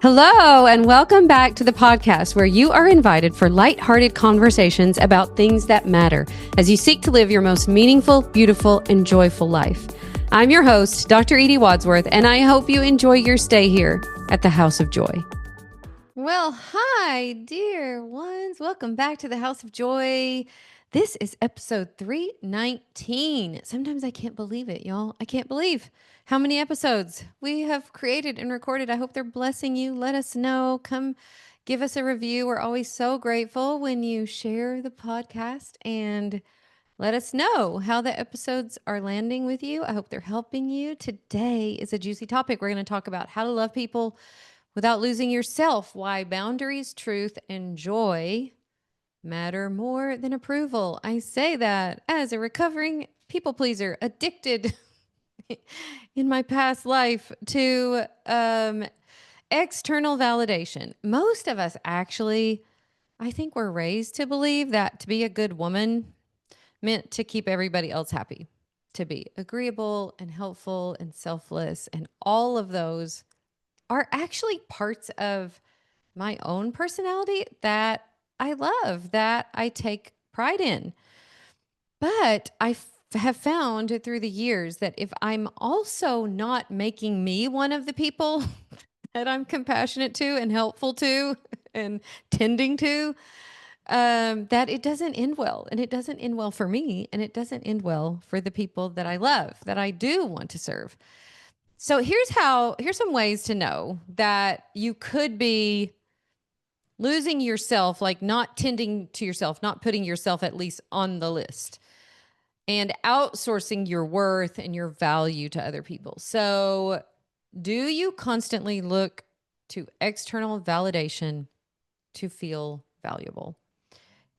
Hello, and welcome back to the podcast where you are invited for lighthearted conversations about things that matter as you seek to live your most meaningful, beautiful, and joyful life. I'm your host, Dr. Edie Wadsworth, and I hope you enjoy your stay here at the House of Joy. Well, hi, dear ones. Welcome back to the House of Joy. This is episode 319. Sometimes I can't believe it, y'all. I can't believe how many episodes we have created and recorded. I hope they're blessing you. Let us know. Come give us a review. We're always so grateful when you share the podcast and let us know how the episodes are landing with you. I hope they're helping you. Today is a juicy topic. We're going to talk about how to love people without losing yourself, why boundaries, truth, and joy matter more than approval. I say that as a recovering people pleaser, addicted in my past life to external validation. Most of us actually, I think we're raised to believe that to be a good woman meant to keep everybody else happy, to be agreeable and helpful and selfless. And all of those are actually parts of my own personality that I love, that I take pride in. But I have found through the years that if I'm also not making me one of the people that I'm compassionate to and helpful to and tending to, that it doesn't end well. And it doesn't end well for me. And it doesn't end well for the people that I love, that I do want to serve. So here's some ways to know that you could be losing yourself, like not tending to yourself, not putting yourself at least on the list, and outsourcing your worth and your value to other people. So do you constantly look to external validation to feel valuable?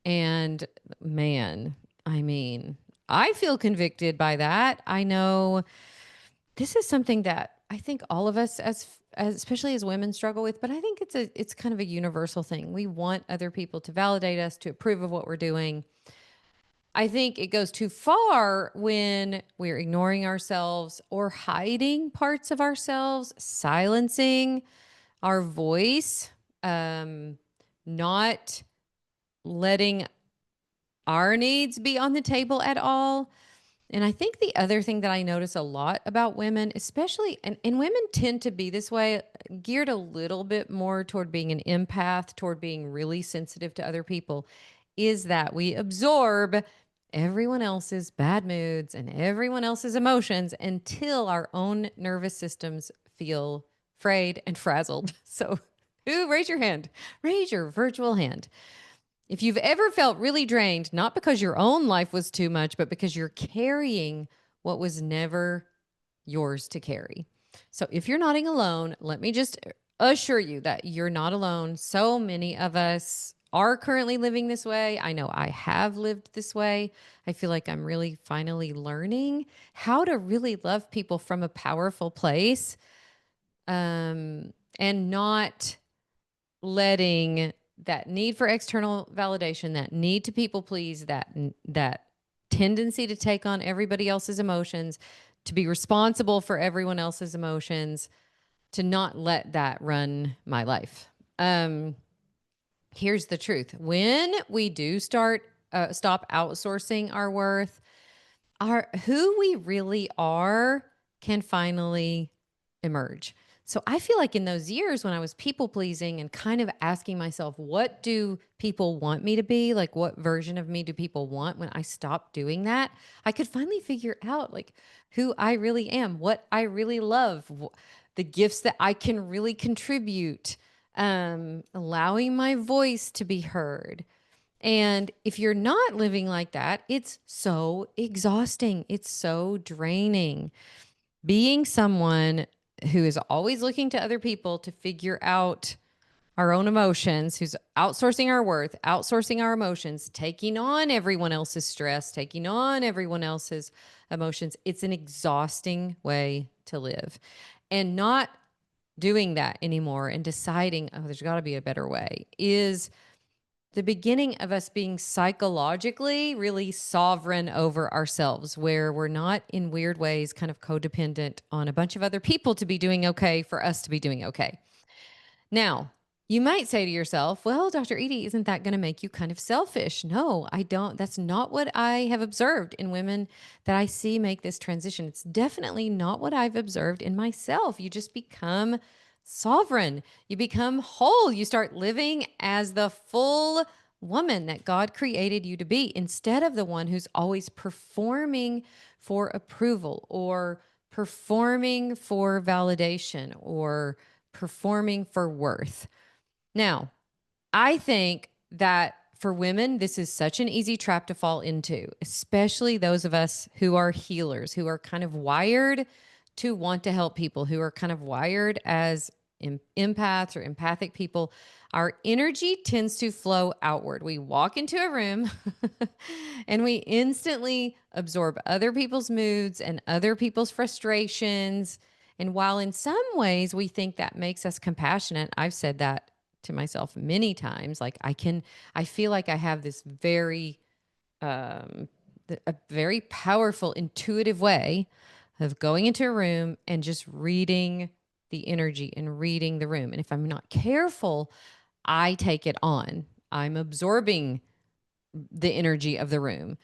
And man, I mean, I feel convicted by that. I know this is something that I think all of us as especially as women struggle with, but I think it's kind of a universal thing. We want other people to validate us, to approve of what we're doing. I think it goes too far when we're ignoring ourselves or hiding parts of ourselves, silencing our voice, not letting our needs be on the table at all. And I think the other thing that I notice a lot about women, especially, and women tend to be this way, geared a little bit more toward being an empath, toward being really sensitive to other people, is that we absorb everyone else's bad moods and everyone else's emotions until our own nervous systems feel frayed and frazzled. So, raise your hand, raise your virtual hand. If you've ever felt really drained, not because your own life was too much, but because you're carrying what was never yours to carry. So if you're nodding alone, let me just assure you that you're not alone. So many of us are currently living this way. I know I have lived this way. I feel like I'm really finally learning how to really love people from a powerful place, and not letting that need for external validation, that need to people please, that tendency to take on everybody else's emotions, to be responsible for everyone else's emotions, to not let that run my life. Here's the truth. When we do stop outsourcing our worth, who we really are can finally emerge. So I feel like in those years when I was people pleasing and kind of asking myself, what do people want me to be? Like, what version of me do people want? When I stopped doing that, I could finally figure out like who I really am, what I really love, the gifts that I can really contribute, allowing my voice to be heard. And if you're not living like that, it's so exhausting. It's so draining. Being someone who is always looking to other people to figure out our own emotions, who's outsourcing our worth, outsourcing our emotions, taking on everyone else's stress, taking on everyone else's emotions. It's an exhausting way to live. And not doing that anymore and deciding, oh, there's got to be a better way, is the beginning of us being psychologically really sovereign over ourselves, where we're not in weird ways kind of codependent on a bunch of other people to be doing okay for us to be doing okay. Now, you might say to yourself, well, Dr. Edie, isn't that going to make you kind of selfish? No, I don't. That's not what I have observed in women that I see make this transition. It's definitely not what I've observed in myself. You just become sovereign, you become whole, you start living as the full woman that God created you to be instead of the one who's always performing for approval or performing for validation or performing for worth. Now, I think that for women, this is such an easy trap to fall into, especially those of us who are healers, who are kind of wired to want to help people, who are kind of wired as empaths or empathic people. Our energy tends to flow outward. We walk into a room and we instantly absorb other people's moods and other people's frustrations. And while in some ways we think that makes us compassionate, I've said that to myself many times. Like I feel like I have this um, a very powerful, intuitive way of going into a room and just reading the energy and reading the room. And if I'm not careful, I take it on. I'm absorbing the energy of the room.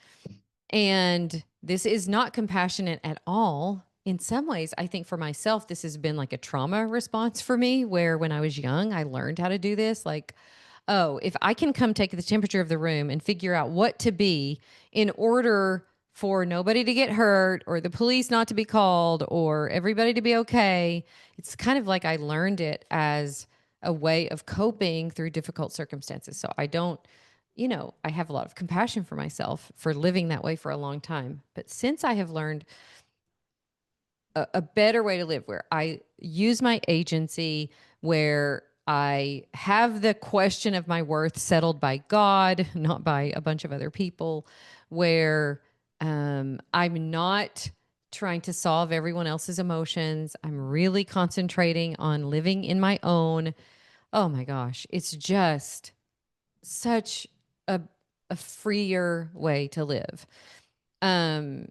And this is not compassionate at all. In some ways, I think for myself, this has been like a trauma response for me, where when I was young, I learned how to do this. Like, oh, if I can come take the temperature of the room and figure out what to be in order for nobody to get hurt or the police not to be called or everybody to be okay, it's kind of like I learned it as a way of coping through difficult circumstances. So I don't, I have a lot of compassion for myself for living that way for a long time. But since I have learned a better way to live where I use my agency, where I have the question of my worth settled by God, not by a bunch of other people, where I'm not trying to solve everyone else's emotions. I'm really concentrating on living in my own. Oh my gosh, it's just such a, a freer way to live. Um,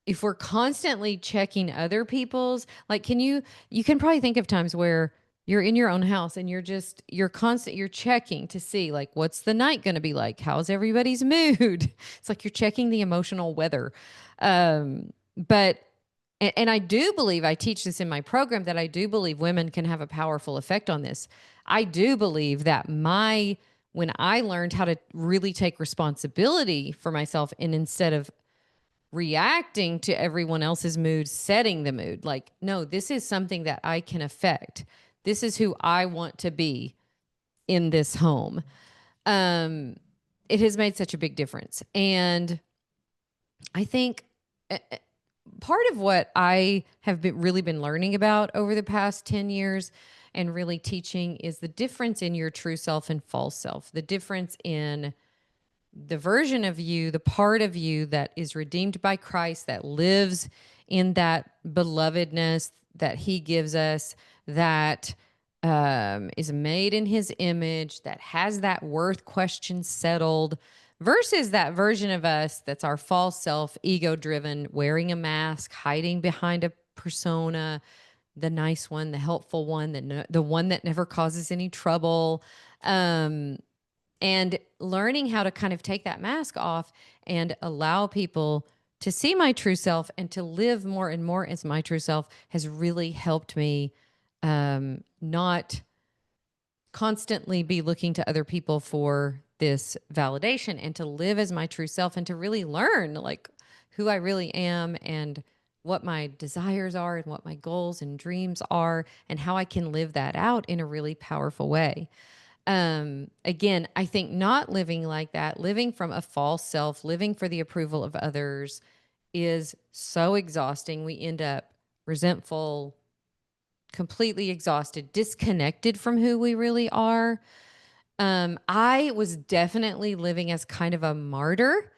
if we're constantly checking other people's, like, you can probably think of times where you're in your own house and you're checking to see, like, what's the night going to be like? How's everybody's mood? It's like you're checking the emotional weather. But and I do believe, I teach this in my program, that I do believe women can have a powerful effect on this. I do believe that when I learned how to really take responsibility for myself, and instead of reacting to everyone else's mood, setting the mood, like, no, this is something that I can affect. This is who I want to be in this home. Um, it has made such a big difference. And I think part of what I have really been learning about over the past 10 years and really teaching is the difference in your true self and false self, the difference in the version of you, the part of you that is redeemed by Christ, that lives in that belovedness that he gives us, that is made in his image, that has that worth question settled, versus that version of us that's our false self, ego driven, wearing a mask, hiding behind a persona, the nice one, the helpful one, the one that never causes any trouble. And learning how to kind of take that mask off and allow people to see my true self and to live more and more as my true self has really helped me not constantly be looking to other people for this validation, and to live as my true self and to really learn, like, who I really am and what my desires are and what my goals and dreams are and how I can live that out in a really powerful way. Again, I think not living like that, living from a false self, living for the approval of others, is so exhausting. We end up resentful, completely exhausted, disconnected from who we really are. I was definitely living as kind of a martyr,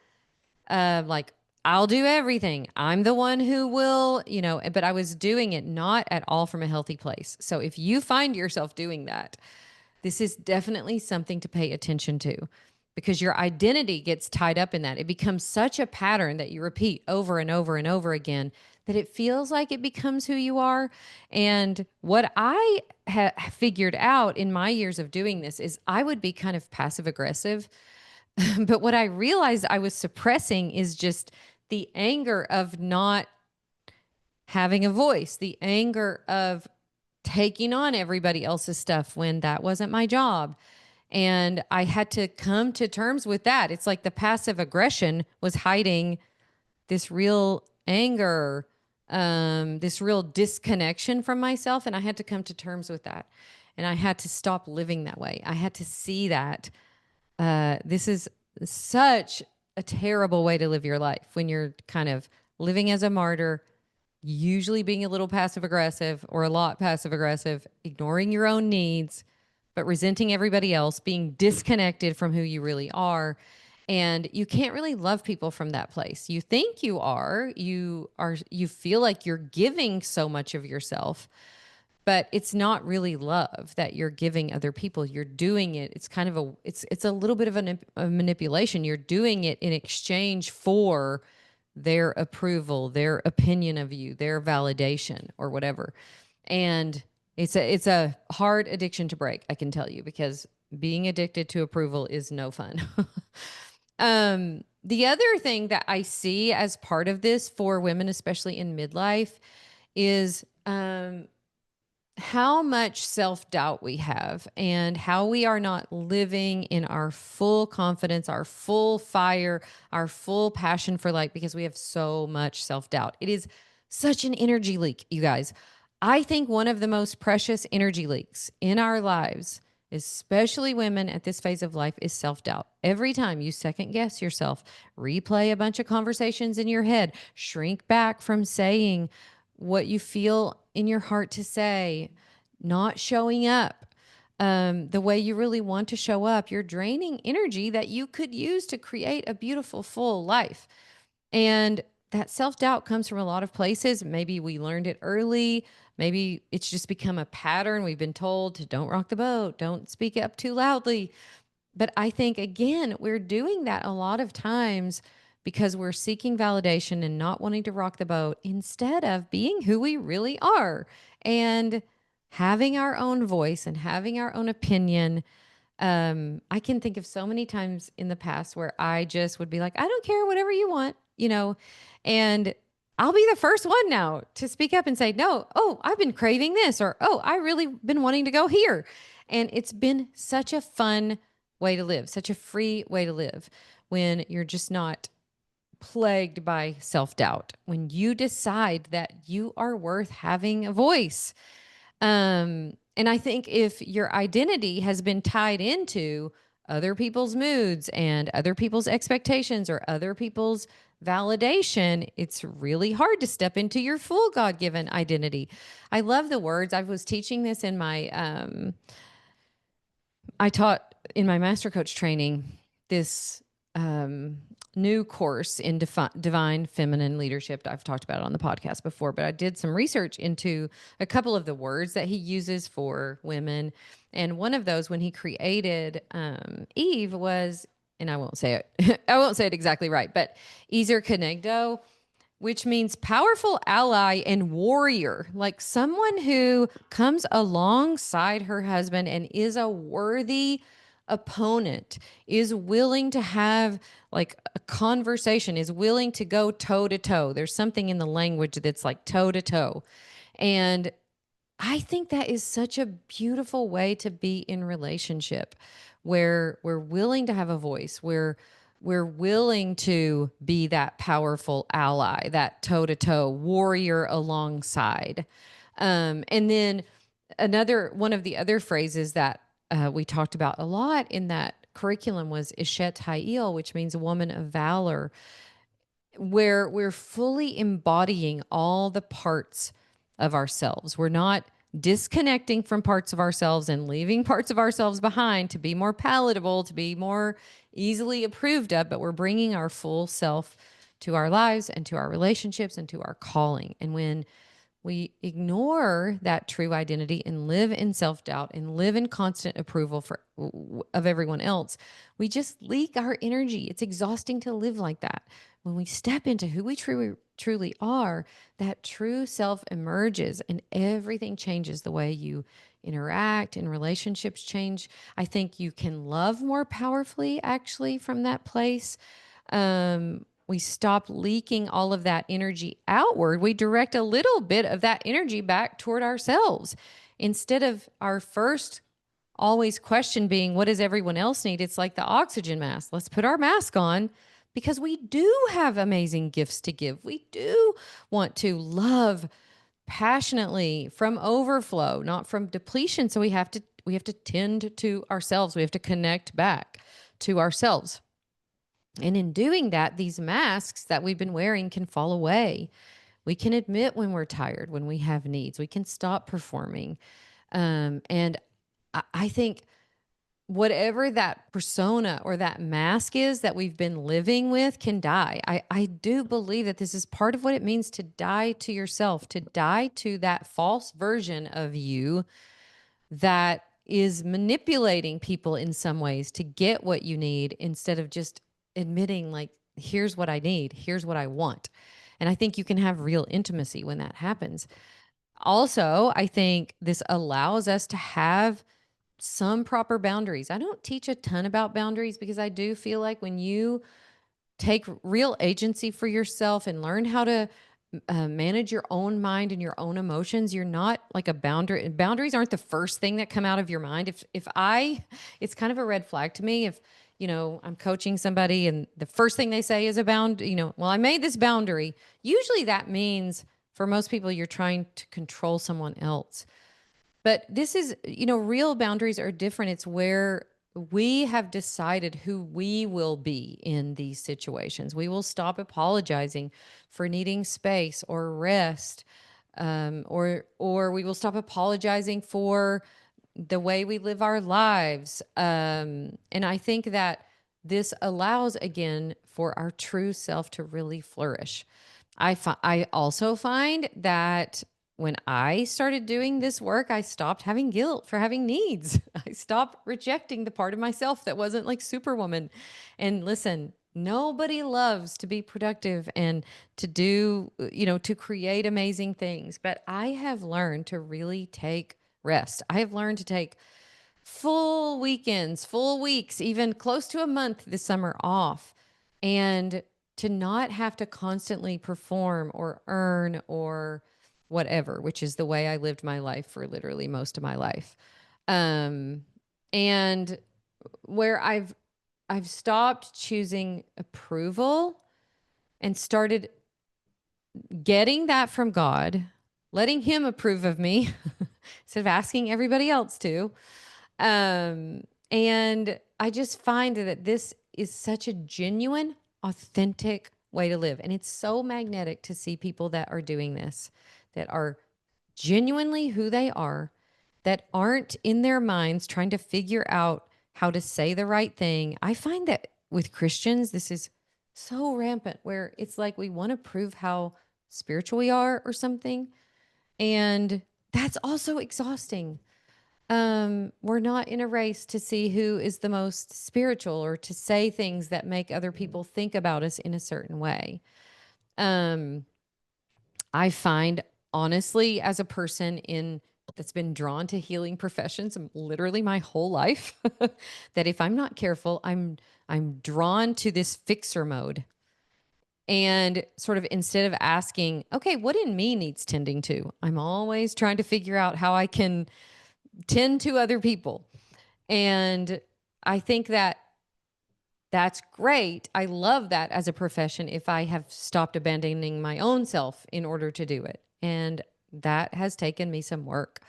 like, I'll do everything. I'm the one who will, but I was doing it not at all from a healthy place. So if you find yourself doing that, this is definitely something to pay attention to, because your identity gets tied up in that. It becomes such a pattern that you repeat over and over and over again that it feels like it becomes who you are. And what I figured out in my years of doing this is I would be kind of passive aggressive. But what I realized I was suppressing is just the anger of not having a voice, the anger of taking on everybody else's stuff when that wasn't my job. And I had to come to terms with that. It's like the passive aggression was hiding this real anger, this real disconnection from myself. And I had to come to terms with that. And I had to stop living that way. I had to see that this is such a terrible way to live your life when you're kind of living as a martyr, usually being a little passive aggressive or a lot passive aggressive, ignoring your own needs, but resenting everybody else, being disconnected from who you really are. And you can't really love people from that place. You think you feel like you're giving so much of yourself, but it's not really love that you're giving other people. You're doing it. It's kind of it's a little bit of a manipulation. You're doing it in exchange for their approval, their opinion of you, their validation or whatever. And it's a hard addiction to break, I can tell you, because being addicted to approval is no fun. The other thing that I see as part of this for women, especially in midlife, is how much self doubt we have and how we are not living in our full confidence, our full fire, our full passion for life because we have so much self doubt. It is such an energy leak, you guys. I think one of the most precious energy leaks in our lives, especially women at this phase of life, is self doubt. Every time you second guess yourself, replay a bunch of conversations in your head, shrink back from saying what you feel in your heart to say, not showing up the way you really want to show up, you're draining energy that you could use to create a beautiful, full life. And that self doubt comes from a lot of places. Maybe we learned it early. Maybe it's just become a pattern. We've been told to don't rock the boat, don't speak up too loudly. But I think, again, we're doing that a lot of times because we're seeking validation and not wanting to rock the boat instead of being who we really are and having our own voice and having our own opinion. I can think of so many times in the past where I just would be like, I don't care, whatever you want, and I'll be the first one now to speak up and say, no, oh, I've been craving this, or, oh, I really been wanting to go here. And it's been such a fun way to live, such a free way to live when you're just not plagued by self doubt, when you decide that you are worth having a voice. And I think if your identity has been tied into other people's moods and other people's expectations or other people's validation, it's really hard to step into your full God given identity. I love the words. I was teaching this in I taught in my master coach training this new course in divine feminine leadership. I've talked about it on the podcast before, but I did some research into a couple of the words that he uses for women. And one of those, when he created Eve, was, and I won't say it, I won't say it exactly right, but Ezer Kenegdo, which means powerful ally and warrior, like someone who comes alongside her husband and is a worthy opponent, is willing to have like a conversation, is willing to go toe to toe. There's something in the language that's like toe to toe. And I think that is such a beautiful way to be in relationship where we're willing to have a voice, where we're willing to be that powerful ally, that toe to toe warrior alongside. And then another one of the other phrases that we talked about a lot in that curriculum was Ishet Ha'il, which means a woman of valor, where we're fully embodying all the parts of ourselves. We're not disconnecting from parts of ourselves and leaving parts of ourselves behind to be more palatable, to be more easily approved of, but we're bringing our full self to our lives and to our relationships and to our calling. And when we ignore that true identity and live in self-doubt and live in constant approval of everyone else, we just leak our energy. It's exhausting to live like that. when we step into who we truly are, that true self emerges and everything changes. The way you interact and relationships change. I think you can love more powerfully actually from that place. We stop leaking all of that energy outward. We direct a little bit of that energy back toward ourselves instead of our first always question being, what does everyone else need? It's like the oxygen mask. Let's put our mask on because we do have amazing gifts to give. We do want to love passionately from overflow, not from depletion. So we have to tend to ourselves. We have to connect back to ourselves. And in doing that, these masks that we've been wearing can fall away. We can admit when we're tired, when we have needs. We can stop performing. And I think whatever that persona or that mask is that we've been living with can die. I do believe that this is part of what it means to die to yourself, to die to that false version of you that is manipulating people in some ways to get what you need instead of just admitting, like, here's what I need, here's what I want. And I think you can have real intimacy when that happens. Also, I think this allows us to have some proper boundaries. I don't teach a ton about boundaries because I do feel like when you take real agency for yourself and learn how to manage your own mind and your own emotions, you're not like a boundary. Boundaries aren't the first thing that come out of your mind. It's kind of a red flag to me if, I'm coaching somebody and the first thing they say is a well, I made this boundary. Usually that means for most people, you're trying to control someone else. But this is, real boundaries are different. It's where we have decided who we will be in these situations. We will stop apologizing for needing space or rest, or we will stop apologizing for the way we live our lives. And I think that this allows again for our true self to really flourish. I also find that when I started doing this work, I stopped having guilt for having needs. I stopped rejecting the part of myself that wasn't like Superwoman. And listen, nobody loves to be productive and to do, to create amazing things. But I have learned to really take rest. I have learned to take full weekends, full weeks, even close to a month this summer off, and to not have to constantly perform or earn or whatever, which is the way I lived my life for literally most of my life. Um, and where I've stopped choosing approval and started getting that from God, letting him approve of me instead of asking everybody else to. And I just find that this is such a genuine, authentic way to live. And it's so magnetic to see people that are doing this, that are genuinely who they are, that aren't in their minds trying to figure out how to say the right thing. I find that with Christians, this is so rampant where it's like we want to prove how spiritual we are or something. And that's also exhausting. We're not in a race to see who is the most spiritual or to say things that make other people think about us in a certain way. Um, I find honestly, as a person in that's been drawn to healing professions literally my whole life, that if I'm not careful, I'm drawn to this fixer mode. And sort of instead of asking, okay, what in me needs tending to? I'm always trying to figure out how I can tend to other people. And I think that that's great. I love that as a profession if I have stopped abandoning my own self in order to do it. And that has taken me some work.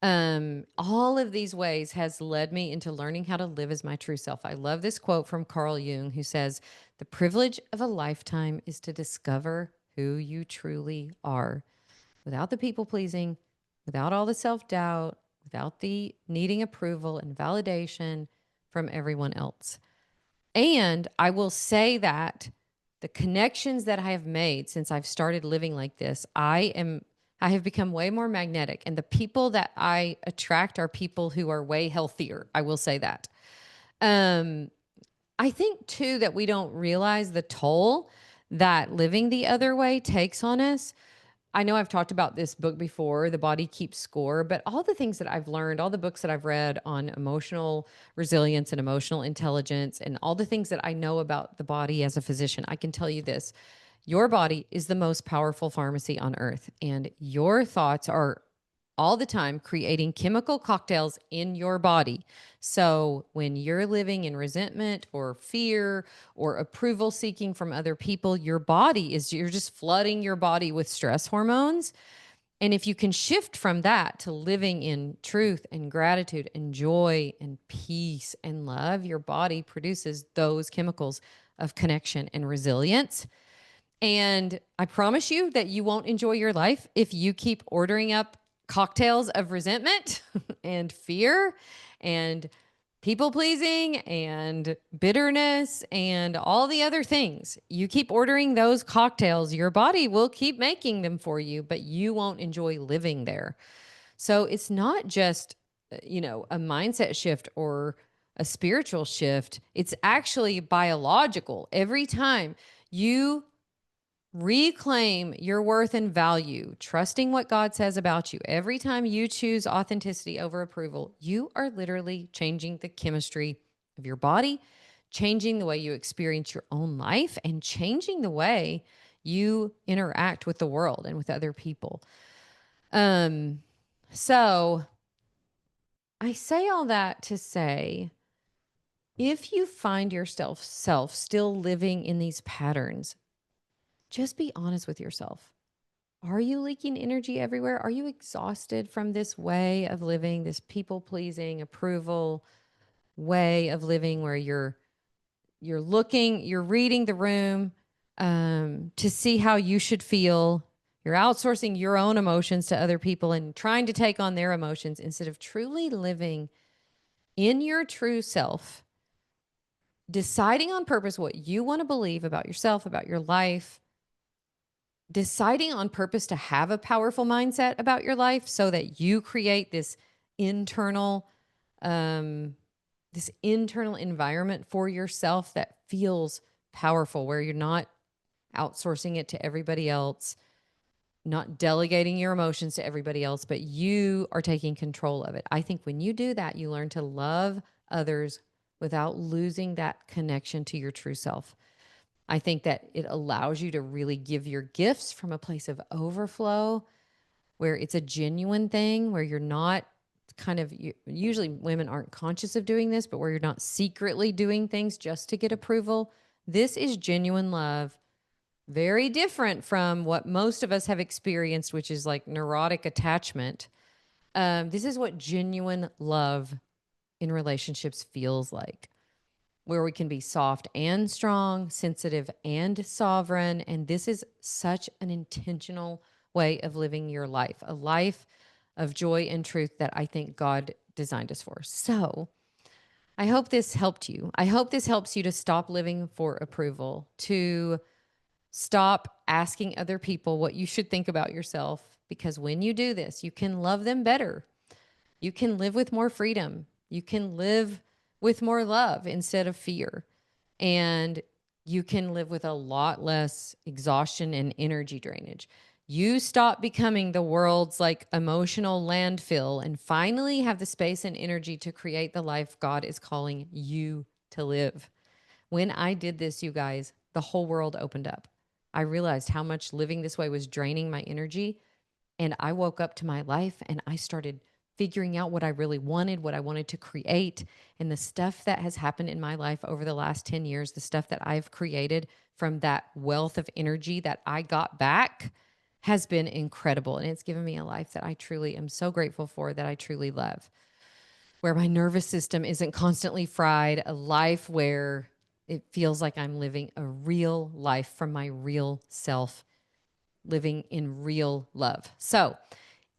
All of these ways has led me into learning how to live as my true self. I love this quote from Carl Jung who says, "The privilege of a lifetime is to discover who you truly are without the people pleasing, without all the self doubt, without the needing approval and validation from everyone else." And I will say that the connections that I have made since I've started living like this, I have become way more magnetic. And the people that I attract are people who are way healthier. I will say that. Um, I think too that we don't realize the toll that living the other way takes on us. I know I've talked about this book before, The Body Keeps Score, but all the things that I've learned, all the books that I've read on emotional resilience and emotional intelligence, and all the things that I know about the body as a physician, I can tell you this: your body is the most powerful pharmacy on earth, and your thoughts are all the time creating chemical cocktails in your body. So when you're living in resentment or fear or approval seeking from other people, you're just flooding your body with stress hormones. And if you can shift from that to living in truth and gratitude and joy and peace and love, your body produces those chemicals of connection and resilience. And I promise you that you won't enjoy your life if you keep ordering up cocktails of resentment and fear and people pleasing and bitterness and all the other things. You keep ordering those cocktails, your body will keep making them for you, but you won't enjoy living there. So it's not just, a mindset shift or a spiritual shift. It's actually biological. Every time you reclaim your worth and value, trusting what God says about you. Every time you choose authenticity over approval, you are literally changing the chemistry of your body, changing the way you experience your own life, and changing the way you interact with the world and with other people. So I say all that to say, if you find yourself still living in these patterns, just be honest with yourself. Are you leaking energy everywhere? Are you exhausted from this way of living, this people pleasing, approval way of living where you're reading the room to see how you should feel. You're outsourcing your own emotions to other people and trying to take on their emotions instead of truly living in your true self, deciding on purpose what you want to believe about yourself, about your life, deciding on purpose to have a powerful mindset about your life so that you create internal um this internal environment for yourself that feels powerful, where you're not outsourcing it to everybody else, not delegating your emotions to everybody else, but you are taking control of it. I think when you do that, you learn to love others without losing that connection to your true self. I think that it allows you to really give your gifts from a place of overflow, where it's a genuine thing, where you're not usually women aren't conscious of doing this, but where you're not secretly doing things just to get approval. This is genuine love, very different from what most of us have experienced, which is like neurotic attachment. This is what genuine love in relationships feels like, where we can be soft and strong, sensitive and sovereign. And this is such an intentional way of living your life, a life of joy and truth that I think God designed us for. So I hope this helped you. I hope this helps you to stop living for approval, to stop asking other people what you should think about yourself, because when you do this, you can love them better. You can live with more freedom. You can live with more love instead of fear. And you can live with a lot less exhaustion and energy drainage. You stop becoming the world's like emotional landfill and finally have the space and energy to create the life God is calling you to live. When I did this, you guys, the whole world opened up. I realized how much living this way was draining my energy. And I woke up to my life and I started figuring out what I really wanted, what I wanted to create. And the stuff that has happened in my life over the last 10 years, the stuff that I've created from that wealth of energy that I got back has been incredible. And it's given me a life that I truly am so grateful for, that I truly love, where my nervous system isn't constantly fried, a life where it feels like I'm living a real life from my real self, living in real love. So,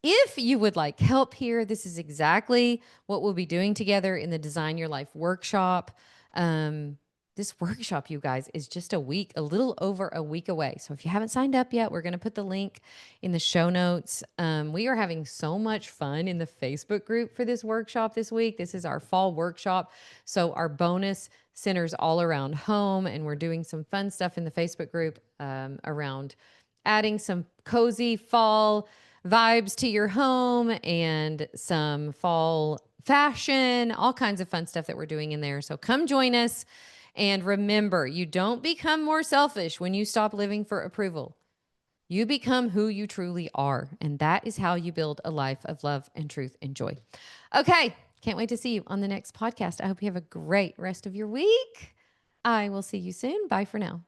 if you would like help here, this is exactly what we'll be doing together in the Design Your Life workshop. Um, this workshop, you guys, is just a little over a week away. So if you haven't signed up yet, we're going to put the link in the show notes. We are having so much fun in the Facebook group for this workshop this week. This is our fall workshop. So our bonus centers all around home, and we're doing some fun stuff in the Facebook group around adding some cozy fall vibes to your home and some fall fashion, all kinds of fun stuff that we're doing in there. So come join us. And remember, you don't become more selfish when you stop living for approval. You become who you truly are. And that is how you build a life of love and truth and joy. Okay. Can't wait to see you on the next podcast. I hope you have a great rest of your week. I will see you soon. Bye for now.